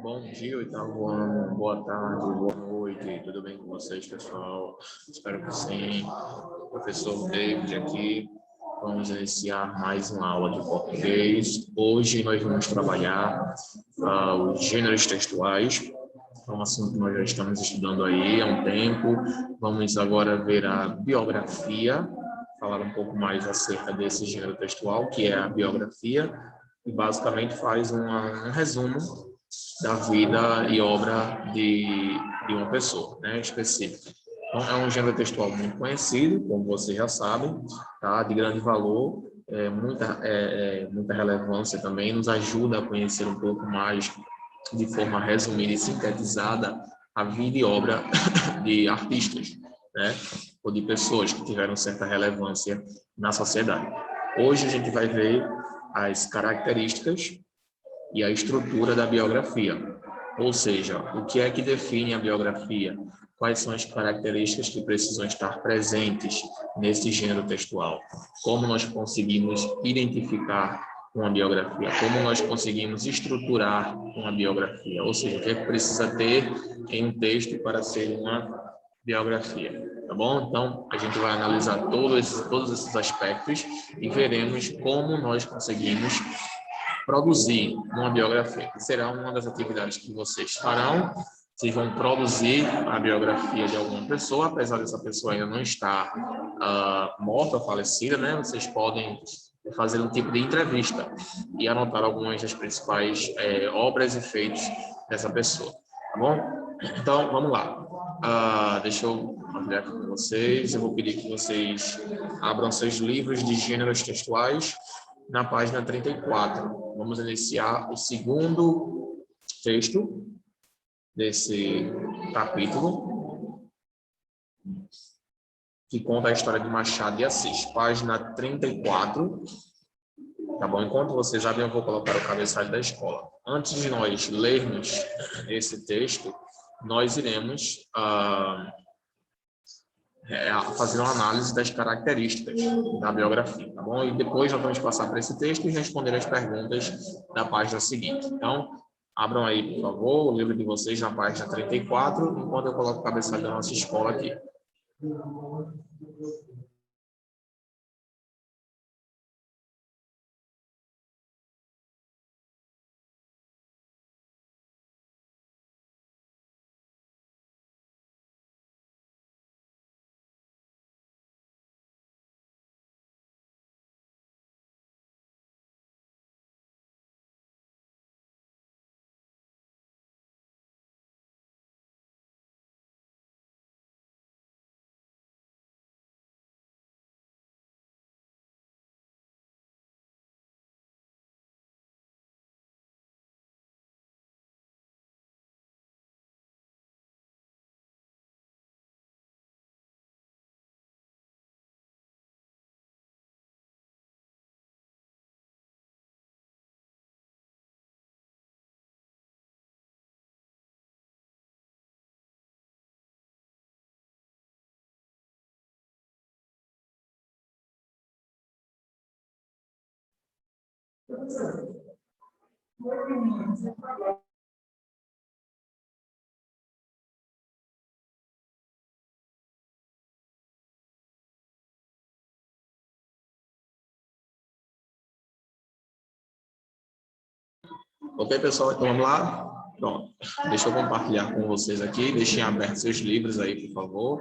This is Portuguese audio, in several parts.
Bom dia, oitavo ano, boa tarde, boa noite, tudo bem com vocês, pessoal? Espero que sim. Professor David aqui, vamos iniciar mais uma aula de português. Hoje nós vamos trabalhar os gêneros textuais, é um assunto que nós já estamos estudando aí há um tempo. Vamos agora ver a biografia, falar um pouco mais acerca desse gênero textual, que é a biografia, e basicamente faz um resumo da vida e obra de uma pessoa, né, específica. Então, é um gênero textual muito conhecido, como vocês já sabem, tá, de grande valor, muita relevância também, nos ajuda a conhecer um pouco mais, de forma resumida e sintetizada, a vida e obra de artistas, né, ou de pessoas que tiveram certa relevância na sociedade. Hoje a gente vai ver as características e a estrutura da biografia. Ou seja, o que é que define a biografia? Quais são as características que precisam estar presentes nesse gênero textual? Como nós conseguimos identificar uma biografia? Como nós conseguimos estruturar uma biografia? Ou seja, o que é que precisa ter em um texto para ser uma biografia? Tá bom? Então, a gente vai analisar todos esses aspectos e veremos como nós conseguimos produzir uma biografia, que será uma das atividades que vocês farão. Vocês vão produzir a biografia de alguma pessoa, apesar dessa pessoa ainda não estar morta ou falecida, né? Vocês podem fazer um tipo de entrevista e anotar algumas das principais obras e feitos dessa pessoa, tá bom? Então, vamos lá. Deixa eu compartilhar aqui com vocês. Eu vou pedir que vocês abram seus livros de gêneros textuais na página 34. Vamos iniciar o segundo texto desse capítulo, que conta a história de Machado de Assis. Página 34. Tá bom? Enquanto vocês abrem, eu vou colocar o cabeçalho da escola. Antes de nós lermos esse texto, nós iremos fazer uma análise das características da biografia, tá bom? E depois nós vamos passar para esse texto e responder as perguntas da página seguinte. Então, abram aí, por favor, o livro de vocês na página 34, enquanto eu coloco o cabeçalho da nossa escola aqui. Ok, pessoal? Então vamos lá? Pronto. Deixa eu compartilhar com vocês aqui. Deixem abertos seus livros aí, por favor.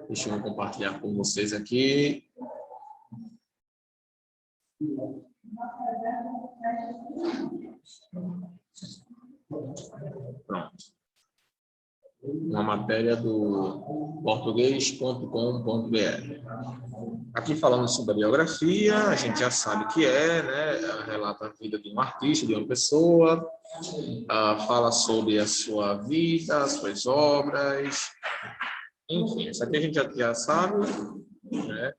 Deixa eu compartilhar com vocês aqui. Pronto. Uma matéria do português.com.br. Aqui falando sobre a biografia, a gente já sabe o que é, né? Ela relata a vida de um artista, de uma pessoa, fala sobre a sua vida, as suas obras, enfim, isso aqui a gente já sabe, né?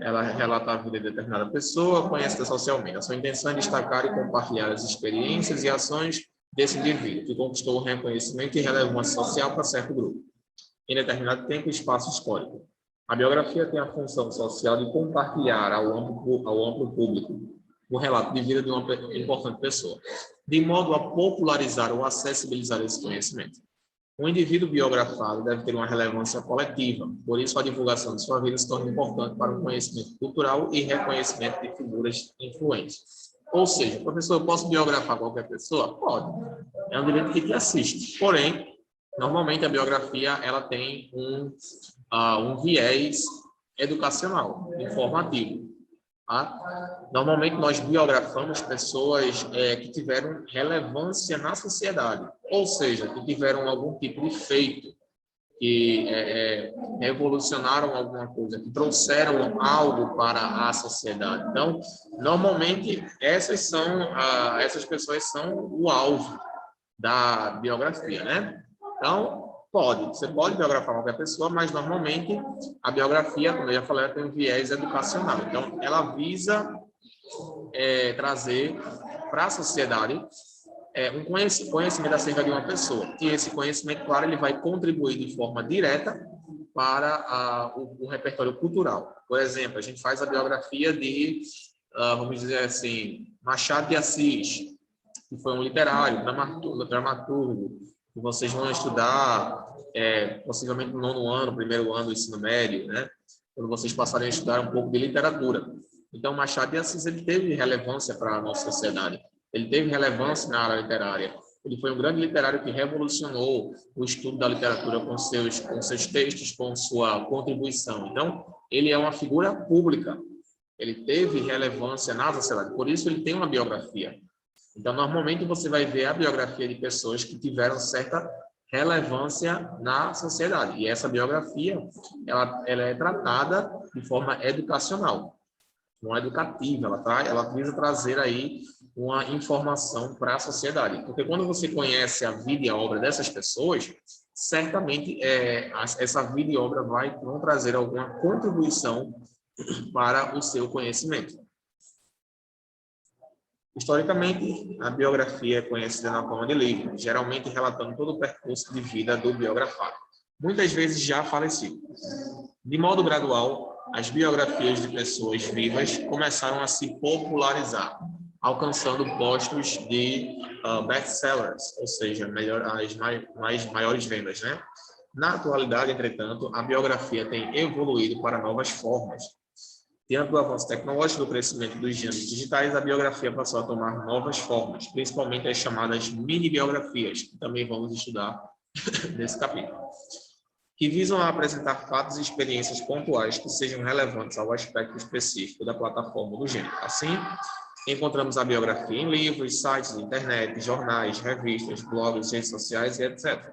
Ela relata a vida de determinada pessoa, conhecida socialmente. A sua intenção é destacar e compartilhar as experiências e ações desse indivíduo, que conquistou o reconhecimento e relevância social para certo grupo, em determinado tempo e espaço histórico. A biografia tem a função social de compartilhar ao amplo público o relato de vida de uma importante pessoa, de modo a popularizar ou acessibilizar esse conhecimento. O indivíduo biografado deve ter uma relevância coletiva, por isso a divulgação de sua vida se torna importante para o conhecimento cultural e reconhecimento de figuras influentes. Ou seja, professor, eu posso biografar qualquer pessoa? Pode. É um direito que te assiste. Porém, normalmente a biografia ela tem um viés educacional, informativo. Tá? Normalmente nós biografamos pessoas que tiveram relevância na sociedade, ou seja, que tiveram algum tipo de feito, que revolucionaram alguma coisa, que trouxeram algo para a sociedade. Então, normalmente essas pessoas são o alvo da biografia, né? Então, você pode biografar qualquer pessoa, mas normalmente a biografia, como eu já falei, ela tem um viés educacional. Então, ela visa trazer para a sociedade um conhecimento acerca de uma pessoa. E esse conhecimento, claro, ele vai contribuir de forma direta para o repertório cultural. Por exemplo, a gente faz a biografia de, vamos dizer assim, Machado de Assis, que foi um literário, dramaturgo, que vocês vão estudar possivelmente no 9º ano, 1º ano do ensino médio, né? Quando vocês passarem a estudar um pouco de literatura. Então, Machado de Assis ele teve relevância para a nossa sociedade. Ele teve relevância na área literária. Ele foi um grande literário que revolucionou o estudo da literatura com seus textos, com sua contribuição. Então, ele é uma figura pública. Ele teve relevância na sociedade. Por isso, ele tem uma biografia. Então, normalmente, você vai ver a biografia de pessoas que tiveram certa relevância na sociedade. E essa biografia, ela é tratada de forma educacional, não educativa. Ela visa trazer aí uma informação para a sociedade. Porque quando você conhece a vida e a obra dessas pessoas, certamente essa vida e obra vão trazer alguma contribuição para o seu conhecimento. Historicamente, a biografia é conhecida na forma de livro, geralmente relatando todo o percurso de vida do biografado, muitas vezes já falecido. De modo gradual, as biografias de pessoas vivas começaram a se popularizar, alcançando postos de best-sellers, ou seja, as maiores vendas, né? Na atualidade, entretanto, a biografia tem evoluído para novas formas. Diante do avanço tecnológico e do crescimento dos gêneros digitais, a biografia passou a tomar novas formas, principalmente as chamadas mini-biografias, que também vamos estudar nesse capítulo, que visam a apresentar fatos e experiências pontuais que sejam relevantes ao aspecto específico da plataforma do gênero. Assim, encontramos a biografia em livros, sites de internet, jornais, revistas, blogs, redes sociais e etc.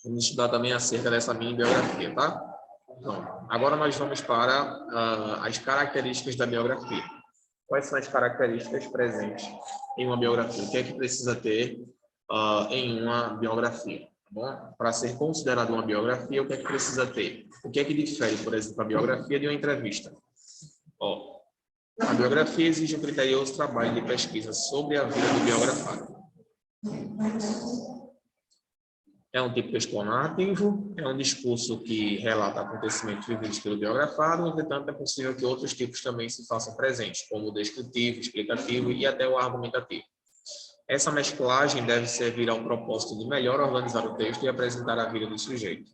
Vamos estudar também acerca dessa mini-biografia, tá? Então, agora nós vamos para as características da biografia. Quais são as características presentes em uma biografia? O que é que precisa ter em uma biografia? Tá bom? Para ser considerada uma biografia, o que é que precisa ter? O que é que difere, por exemplo, a biografia de uma entrevista? A biografia exige um criterioso trabalho de pesquisa sobre a vida do biografado. É um tipo textual narrativo, é um discurso que relata acontecimentos vividos pelo biografado, entretanto, é possível que outros tipos também se façam presentes, como o descritivo, explicativo e até o argumentativo. Essa mesclagem deve servir ao propósito de melhor organizar o texto e apresentar a vida do sujeito.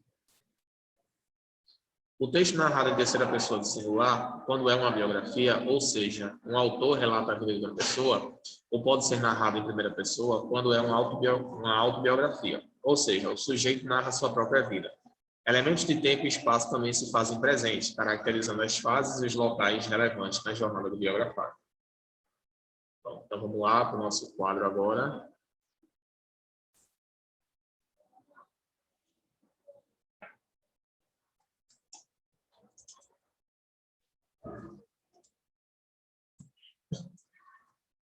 O texto narrado em terceira pessoa do singular, quando é uma biografia, ou seja, um autor relata a vida de uma pessoa, ou pode ser narrado em primeira pessoa, quando é uma autobiografia, ou seja, o sujeito narra sua própria vida. Elementos de tempo e espaço também se fazem presentes, caracterizando as fases e os locais relevantes na jornada do biografado. Então vamos lá para o nosso quadro agora.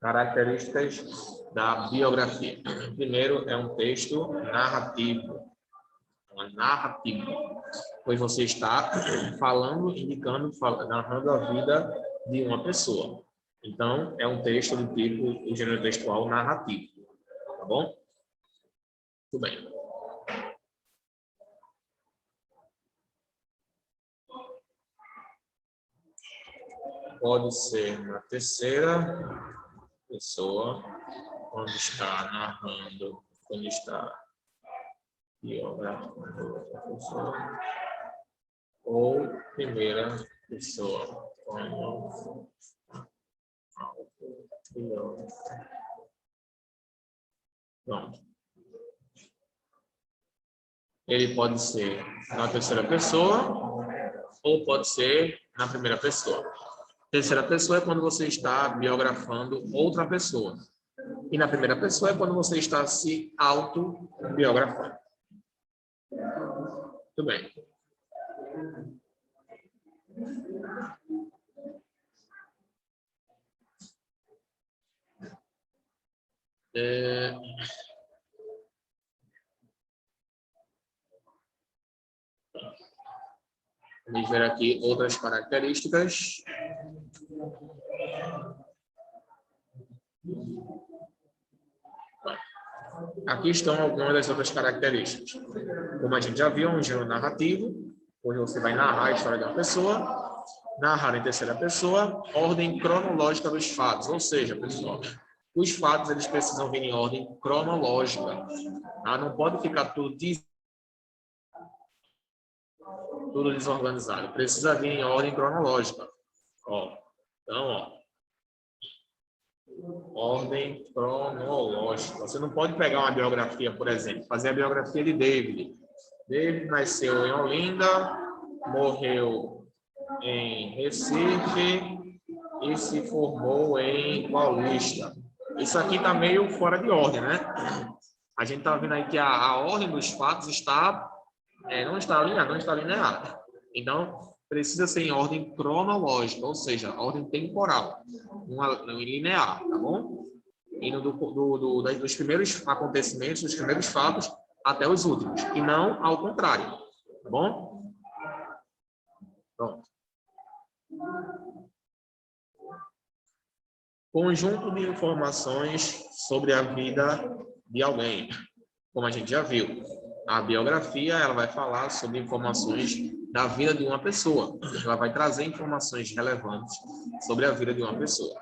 Características da biografia. Primeiro, é um texto narrativo. Uma narrativa, pois você está falando, indicando, narrando a vida de uma pessoa. Então, é um texto do tipo, o gênero textual narrativo. Tá bom? Muito bem. pode ser na terceira pessoa, quando está narrando, quando está biografando outra pessoa, ou primeira pessoa, quando pronto. Ele pode ser na terceira pessoa ou pode ser na primeira pessoa. Terceira pessoa é quando você está biografando outra pessoa. E na primeira pessoa é quando você está se autobiografando. Muito bem. Vamos ver aqui outras características. Aqui estão algumas das outras características. Como a gente já viu, um gênero narrativo, onde você vai narrar a história de uma pessoa, narrar em terceira pessoa, ordem cronológica dos fatos. Ou seja, pessoal, os fatos eles precisam vir em ordem cronológica. Tá? Não pode ficar tudo desorganizado. Precisa vir em ordem cronológica. Ó, então, ó. Ordem cronológica. Você não pode pegar uma biografia, por exemplo, fazer a biografia de David. David nasceu em Olinda, morreu em Recife e se formou em Paulista. Isso aqui está meio fora de ordem, né? A gente está vendo aí que a ordem dos fatos não está alinhada. Então, precisa ser em ordem cronológica, ou seja, ordem temporal, não linear, tá bom? Indo dos primeiros acontecimentos, dos primeiros fatos, até os últimos, e não ao contrário, tá bom? Pronto. Conjunto de informações sobre a vida de alguém. Como a gente já viu, a biografia ela vai falar sobre informações da vida de uma pessoa. Ela vai trazer informações relevantes sobre a vida de uma pessoa,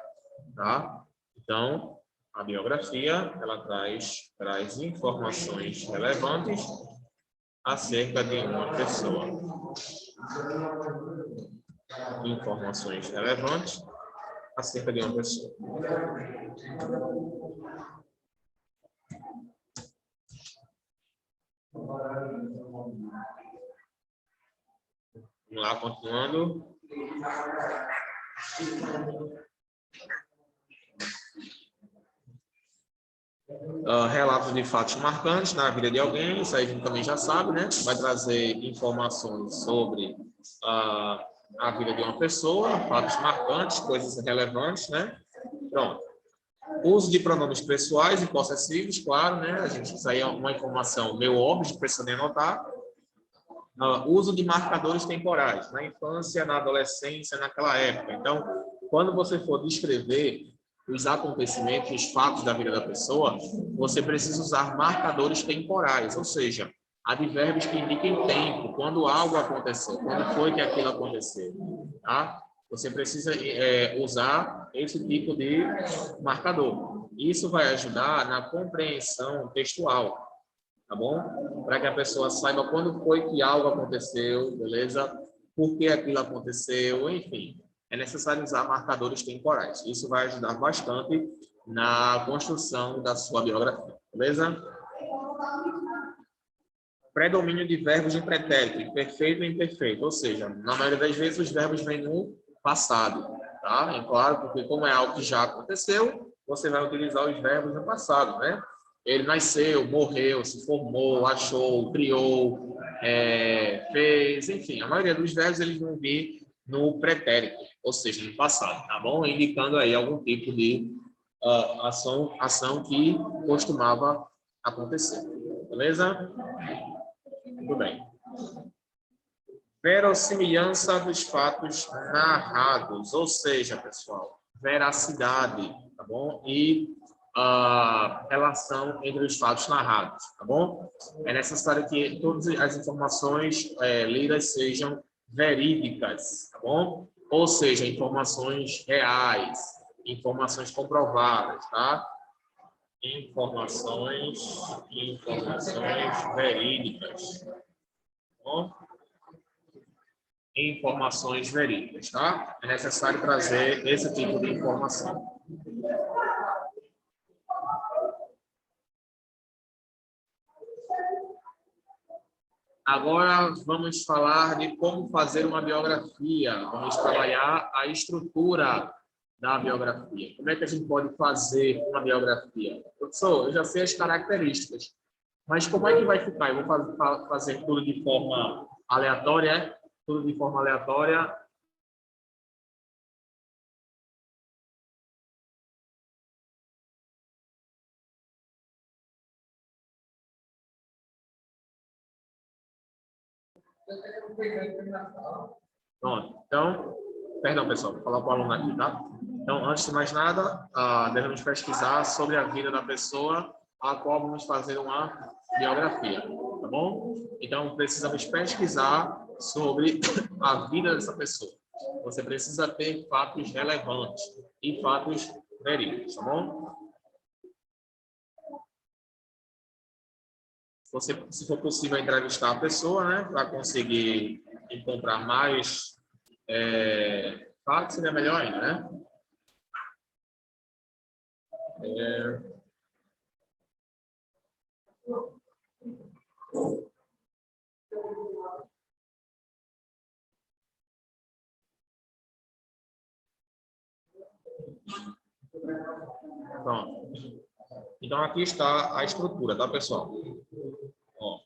tá? Então, a biografia ela traz informações relevantes acerca de uma pessoa. Informações relevantes acerca de uma pessoa. Vamos lá, continuando. Relatos de fatos marcantes na vida de alguém, isso aí a gente também já sabe, né? Vai trazer informações sobre a vida de uma pessoa, fatos marcantes, coisas relevantes, né? Pronto. Uso de pronomes pessoais e possessivos, claro, né? Isso aí é uma informação meio óbvia, precisa nem anotar. Uso de marcadores temporais, na infância, na adolescência, naquela época. Então, quando você for descrever os acontecimentos, os fatos da vida da pessoa, você precisa usar marcadores temporais, ou seja, advérbios que indiquem tempo, quando algo aconteceu, quando foi que aquilo aconteceu, tá? Você precisa usar esse tipo de marcador. Isso vai ajudar na compreensão textual, tá bom? Para que a pessoa saiba quando foi que algo aconteceu, beleza? Por que aquilo aconteceu, enfim. É necessário usar marcadores temporais. Isso vai ajudar bastante na construção da sua biografia, beleza? Predomínio de verbos em pretérito, em perfeito e imperfeito, ou seja, na maioria das vezes os verbos vêm no passado, tá? É claro, porque como é algo que já aconteceu, você vai utilizar os verbos no passado, né? Ele nasceu, morreu, se formou, achou, criou, fez, enfim, a maioria dos verbos eles vão vir no pretérito, ou seja, no passado, tá bom? Indicando aí algum tipo de ação que costumava acontecer, beleza? Tudo bem. Verossimilhança dos fatos narrados, ou seja, pessoal, veracidade, tá bom? E relação entre os fatos narrados, tá bom? É necessário que todas as informações lidas sejam verídicas, tá bom? Ou seja, informações reais, informações comprovadas, tá? Informações verídicas. Tá bom? Informações verídicas, tá? É necessário trazer esse tipo de informação. Agora vamos falar de como fazer uma biografia. Vamos trabalhar a estrutura da biografia. Como é que a gente pode fazer uma biografia? Professor, eu já sei as características, mas como é que vai ficar? Eu vou fazer tudo de forma aleatória, é? Tudo de forma aleatória. Pronto. Então, perdão, pessoal, vou falar para o aluno aqui, tá? Então, antes de mais nada, devemos pesquisar sobre a vida da pessoa a qual vamos fazer uma biografia, tá bom? Então, precisamos pesquisar sobre a vida dessa pessoa. Você precisa ter fatos relevantes e fatos verídicos, tá bom? Se for possível entrevistar a pessoa, né, para conseguir encontrar mais fatos, seria melhor ainda, né? Pronto. Então, aqui está a estrutura, tá, pessoal? Ó,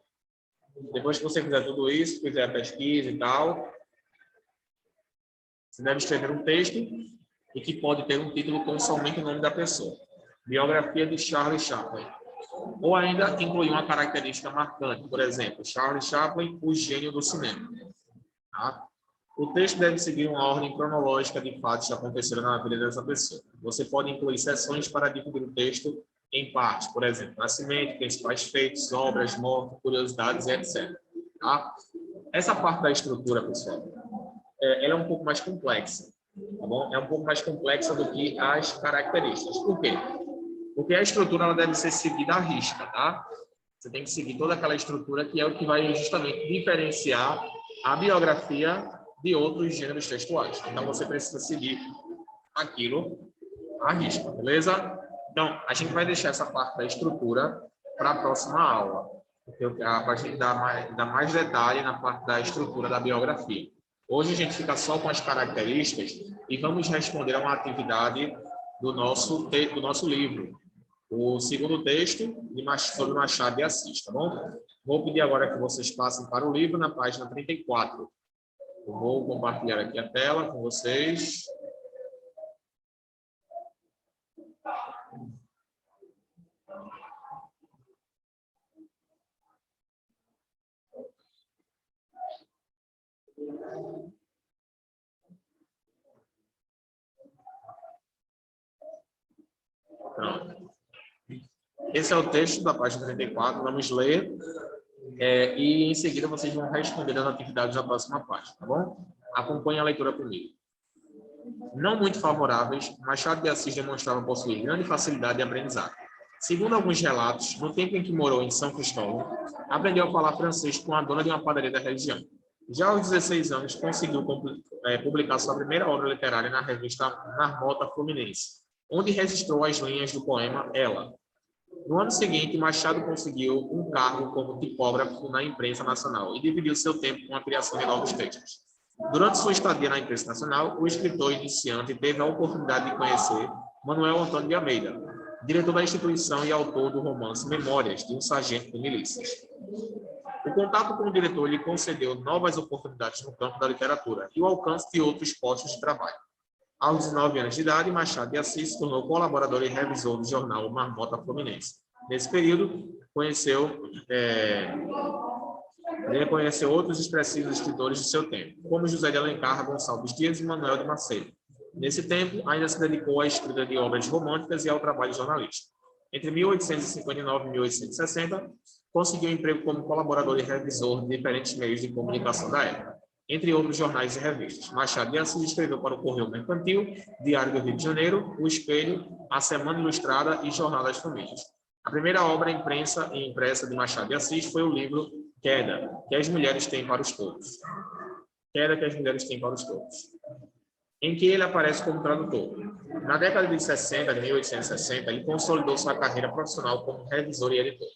depois que você fizer tudo isso, fizer a pesquisa e tal, você deve escrever um texto e que pode ter um título com somente o nome da pessoa. Biografia de Charlie Chaplin. Ou ainda incluir uma característica marcante, por exemplo, Charlie Chaplin, o gênio do cinema. Tá? O texto deve seguir uma ordem cronológica de fatos que aconteceram na vida dessa pessoa. Você pode incluir seções para dividir o texto em partes, por exemplo, nascimento, principais feitos, obras, morte, curiosidades, etc. Tá? Essa parte da estrutura, pessoal, ela é um pouco mais complexa, tá bom? É um pouco mais complexa do que as características. Por quê? Porque a estrutura ela deve ser seguida à risca, tá? Você tem que seguir toda aquela estrutura que é o que vai justamente diferenciar a biografia de outros gêneros textuais. Então, você precisa seguir aquilo à risca, beleza? Então, a gente vai deixar essa parte da estrutura para a próxima aula, porque a gente dar mais detalhe na parte da estrutura da biografia. Hoje a gente fica só com as características e vamos responder a uma atividade do nosso livro, o segundo texto sobre Machado de Assis, tá bom? Vou pedir agora que vocês passem para o livro na página 34. Eu vou compartilhar aqui a tela com vocês. Pronto. Esse é o texto da página 34, vamos ler e em seguida vocês vão responder as atividades da próxima página, tá bom? Acompanhe a leitura comigo. Não muito favoráveis, Machado de Assis demonstrava possuir grande facilidade de aprendizado. Segundo alguns relatos, no tempo em que morou em São Cristóvão, aprendeu a falar francês com a dona de uma padaria da região. Já aos 16 anos, conseguiu publicar sua primeira obra literária na revista Marmota Fluminense, onde registrou as linhas do poema Ela. No ano seguinte, Machado conseguiu um cargo como tipógrafo na imprensa nacional e dividiu seu tempo com a criação de novos textos. Durante sua estadia na imprensa nacional, o escritor iniciante teve a oportunidade de conhecer Manuel Antônio de Almeida, diretor da instituição e autor do romance Memórias de um Sargento de Milícias. O contato com o diretor lhe concedeu novas oportunidades no campo da literatura e o alcance de outros postos de trabalho. Aos 19 anos de idade, Machado de Assis se tornou colaborador e revisor do jornal Marmota Fluminense. Nesse período, conheceu outros expressivos escritores de seu tempo, como José de Alencar, Gonçalves Dias e Manuel de Macedo. Nesse tempo, ainda se dedicou à escrita de obras românticas e ao trabalho jornalístico. Entre 1859 e 1860, conseguiu emprego como colaborador e revisor de diferentes meios de comunicação da época. entre outros jornais e revistas. Machado de Assis escreveu para o Correio Mercantil, Diário do Rio de Janeiro, O Espelho, A Semana Ilustrada e Jornal das Famílias. A primeira obra impressa de Machado de Assis foi o livro Queda, que as mulheres têm para os todos. Queda que as mulheres têm para os todos, em que ele aparece como tradutor. Na década de 60, de 1860, ele consolidou sua carreira profissional como revisor e editor.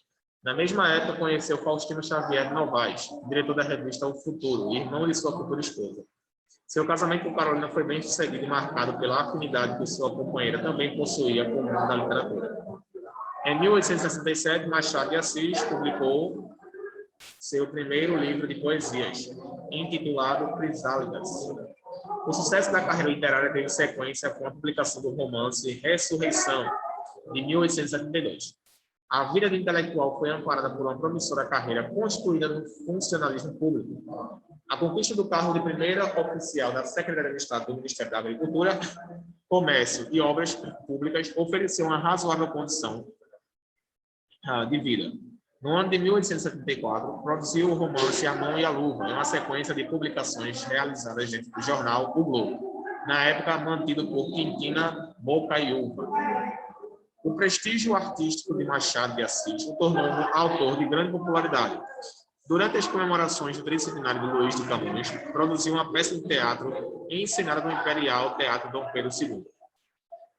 Na mesma época, conheceu Faustino Xavier de Novaes, diretor da revista O Futuro, e irmão de sua futura esposa. Seu casamento com Carolina foi bem sucedido e marcado pela afinidade que sua companheira também possuía com o mundo da literatura. Em 1867, Machado de Assis publicou seu primeiro livro de poesias, intitulado Crisálidas. O sucesso da carreira literária teve sequência com a publicação do romance Ressurreição, de 1872. A vida de intelectual foi amparada por uma promissora carreira construída no funcionalismo público. A conquista do cargo de primeira oficial da Secretaria de Estado do Ministério da Agricultura, Comércio e Obras Públicas ofereceu uma razoável condição de vida. No ano de 1874, produziu o romance A Mão e a Luva, em uma sequência de publicações realizadas dentro do jornal O Globo, na época mantido por Quintina Bocaiúva. O prestígio artístico de Machado de Assis o tornou um autor de grande popularidade. Durante as comemorações do tricentenário de Luís de Camões, produziu uma peça de teatro encenada no Imperial Teatro Dom Pedro II.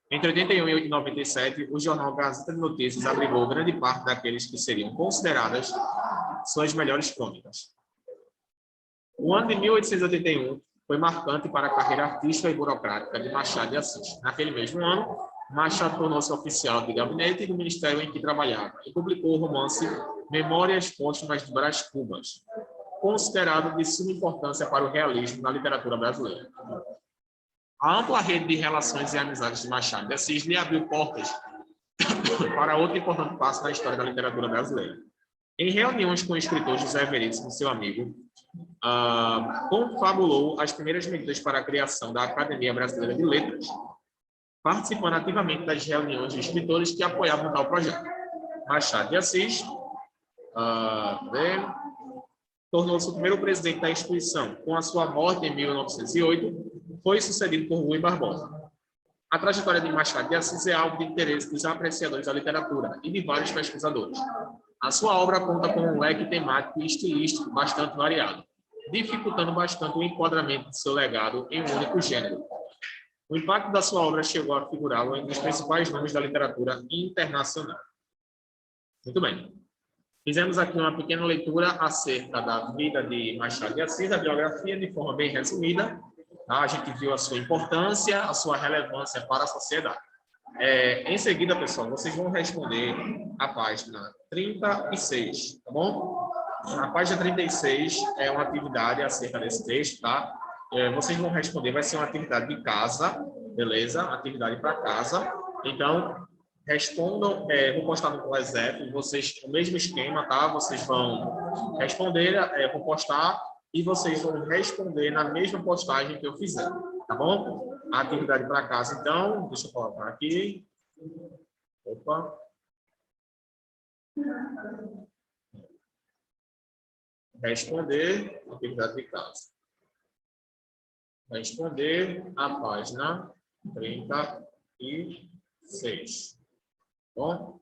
Entre 81 e 97, o jornal Gazeta de Notícias abrigou grande parte daqueles que seriam consideradas suas melhores crônicas. O ano de 1881 foi marcante para a carreira artística e burocrática de Machado de Assis. Naquele mesmo ano, Machado tornou-se oficial de gabinete do ministério em que trabalhava e publicou o romance Memórias Póstumas de Brás Cubas, considerado de suma importância para o realismo na literatura brasileira. A ampla rede de relações e amizades de Machado de Assis lhe abriu portas para outro importante passo na história da literatura brasileira. Em reuniões com o escritor José Veríssimo, seu amigo, confabulou as primeiras medidas para a criação da Academia Brasileira de Letras, participando ativamente das reuniões de escritores que apoiavam tal projeto. Machado de Assis tornou-se o primeiro presidente da instituição. Com a sua morte em 1908, foi sucedido por Rui Barbosa. A trajetória de Machado de Assis é alvo de interesse dos apreciadores da literatura e de vários pesquisadores. A sua obra conta com um leque temático e estilístico bastante variado, dificultando bastante o enquadramento de seu legado em um único gênero. O impacto da sua obra chegou a figurá-lo entre os principais nomes da literatura internacional. Muito bem. Fizemos aqui uma pequena leitura acerca da vida de Machado de Assis, a biografia, de forma bem resumida. A gente viu a sua importância, a sua relevância para a sociedade. Em seguida, pessoal, vocês vão responder a página 36, tá bom? A página 36 é uma atividade acerca desse texto, tá? Vocês vão responder, vai ser uma atividade de casa, beleza? Atividade para casa. Então, respondam, vou postar no WhatsApp, vocês, o mesmo esquema, tá? Vocês vão responder, vou postar, e vocês vão responder na mesma postagem que eu fizer, tá bom? A atividade para casa, então, deixa eu colocar aqui. Opa. Responder, atividade de casa. Responder a página 36. Bom?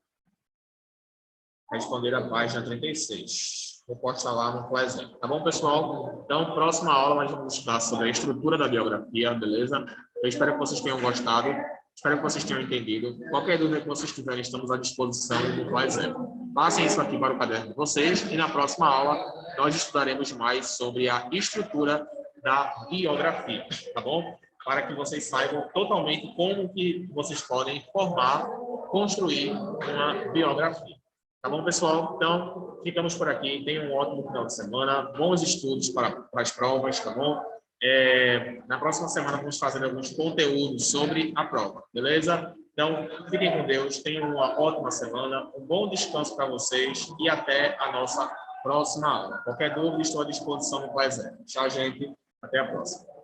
Responder a página 36. Vou postar lá no WhatsApp. Tá bom, pessoal? Então, próxima aula nós vamos estudar sobre a estrutura da biografia, beleza? Eu espero que vocês tenham gostado. Espero que vocês tenham entendido. Qualquer dúvida que vocês tiverem, estamos à disposição no WhatsApp. Passem isso aqui para o caderno de vocês e na próxima aula nós estudaremos mais sobre a estrutura da biografia, tá bom? Para que vocês saibam totalmente como que vocês podem construir uma biografia. Tá bom, pessoal? Então, ficamos por aqui. Tenham um ótimo final de semana. Bons estudos para as provas, tá bom? Na próxima semana vamos fazer alguns conteúdos sobre a prova, beleza? Então, fiquem com Deus. Tenham uma ótima semana. Um bom descanso para vocês e até a nossa próxima aula. Qualquer dúvida, estou à disposição no WhatsApp. Tchau, gente. Até a próxima.